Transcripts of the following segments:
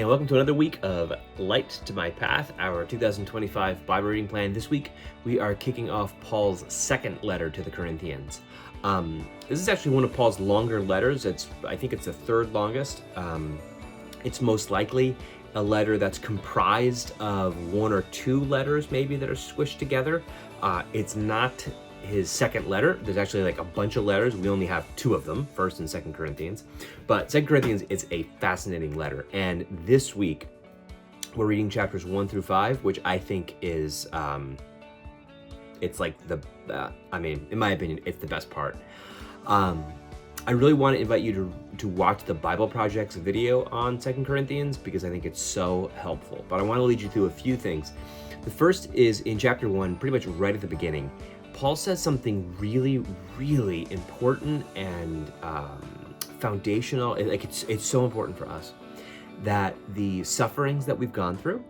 and welcome to another week of Light to My Path, our 2025 Bible reading plan. This week, we are kicking off Paul's second letter to the Corinthians. This is actually one of Paul's longer letters. I think it's the third longest. It's most likely a letter that's comprised of one or two letters, maybe, that are squished together. It's not his second letter. There's actually like a bunch of letters. We only have two of them, 1st and 2nd Corinthians. But 2nd Corinthians is a fascinating letter. And this week, we're reading chapters 1 through 5, which I think is, it's like in my opinion, it's the best part. I really want to invite you to watch the Bible Project's video on 2nd Corinthians because I think it's so helpful. But I want to lead you through a few things. The first is in chapter 1, pretty much right at the beginning. Paul says something really, really important and foundational. It's so important for us that the sufferings that we've gone through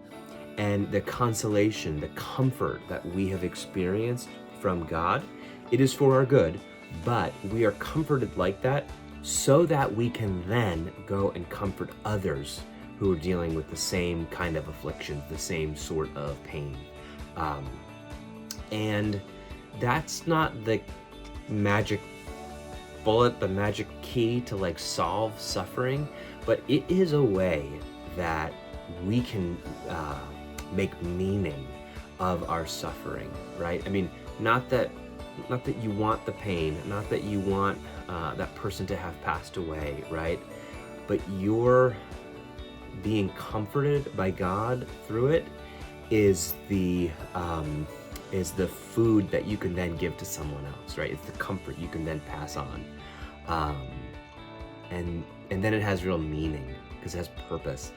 and the consolation, the comfort that we have experienced from God, it is for our good, but we are comforted like that so that we can then go and comfort others who are dealing with the same kind of afflictions, the same sort of pain. And that's not the magic bullet, the magic key to like solve suffering, but it is a way that we can make meaning of our suffering, right? I mean, not that you want the pain, not that you want that person to have passed away, right? But you're being comforted by God through it is the food that you can then give to someone else, right? It's the comfort you can then pass on. And then it has real meaning because it has purpose.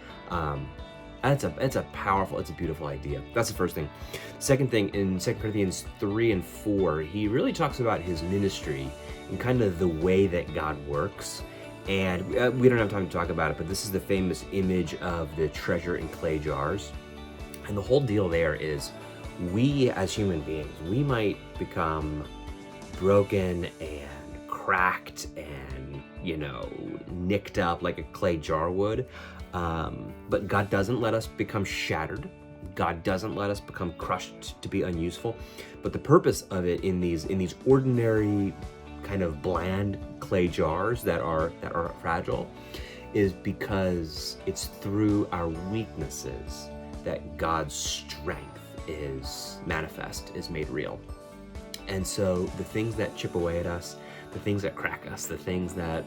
It's a powerful, it's a beautiful idea. That's the first thing. Second thing, in 2 Corinthians 3 and 4, he really talks about his ministry and kind of the way that God works. And we don't have time to talk about it, but this is the famous image of the treasure in clay jars. And the whole deal there is we as human beings, we might become broken and cracked and, nicked up like a clay jar would. But God doesn't let us become shattered. God doesn't let us become crushed to be unuseful. But the purpose of it in these ordinary kind of bland clay jars that are fragile is because it's through our weaknesses that God's strength is manifest, is made real. And so the things that chip away at us, the things that crack us, the things that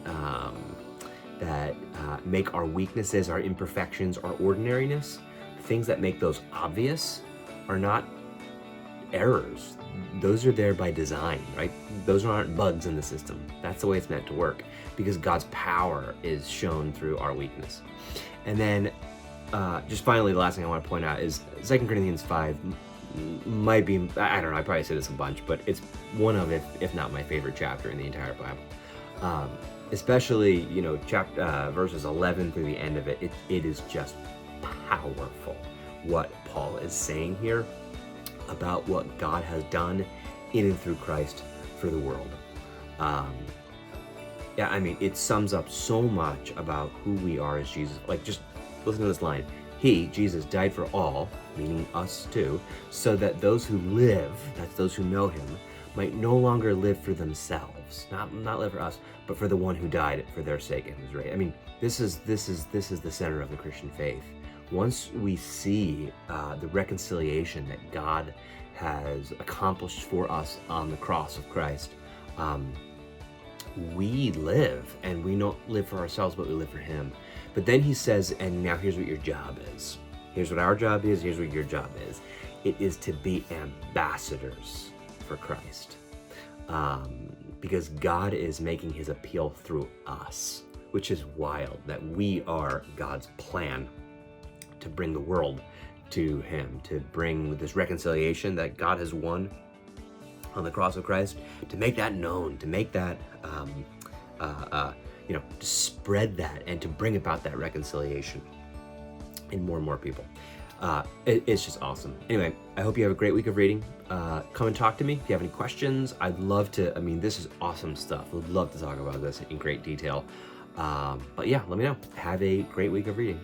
make our weaknesses, our imperfections, our ordinariness, things that make those obvious are not errors. Those are there by design, right? Those aren't bugs in the system. That's the way it's meant to work because God's power is shown through our weakness. And then just finally, the last thing I want to point out is 2 Corinthians 5 might be, I don't know, I probably say this a bunch, but it's one of, if not my favorite chapter in the entire Bible. Especially, verses 11 through the end of it, it is just powerful what Paul is saying here about what God has done in and through Christ for the world. It sums up so much about who we are as Jesus. Like, just listen to this line. He, Jesus, died for all, meaning us too, so that those who live, that's those who know him, might no longer live for themselves, not live for us, but for the one who died for their sake and was raised. I mean, this is the center of the Christian faith. Once we see the reconciliation that God has accomplished for us on the cross of Christ, we live, and we don't live for ourselves, but we live for him. But then he says, and now here's what your job is. Here's what our job is. Here's what your job is. It is to be ambassadors for Christ. Because God is making his appeal through us, which is wild that we are God's plan to bring the world to him, to bring this reconciliation that God has won on the cross of Christ, to make that known, to make that, to spread that and to bring about that reconciliation in more and more people. It's just awesome. Anyway, I hope you have a great week of reading. Come and talk to me if you have any questions. I'd love to, this is awesome stuff. I'd love to talk about this in great detail. But yeah, let me know. Have a great week of reading.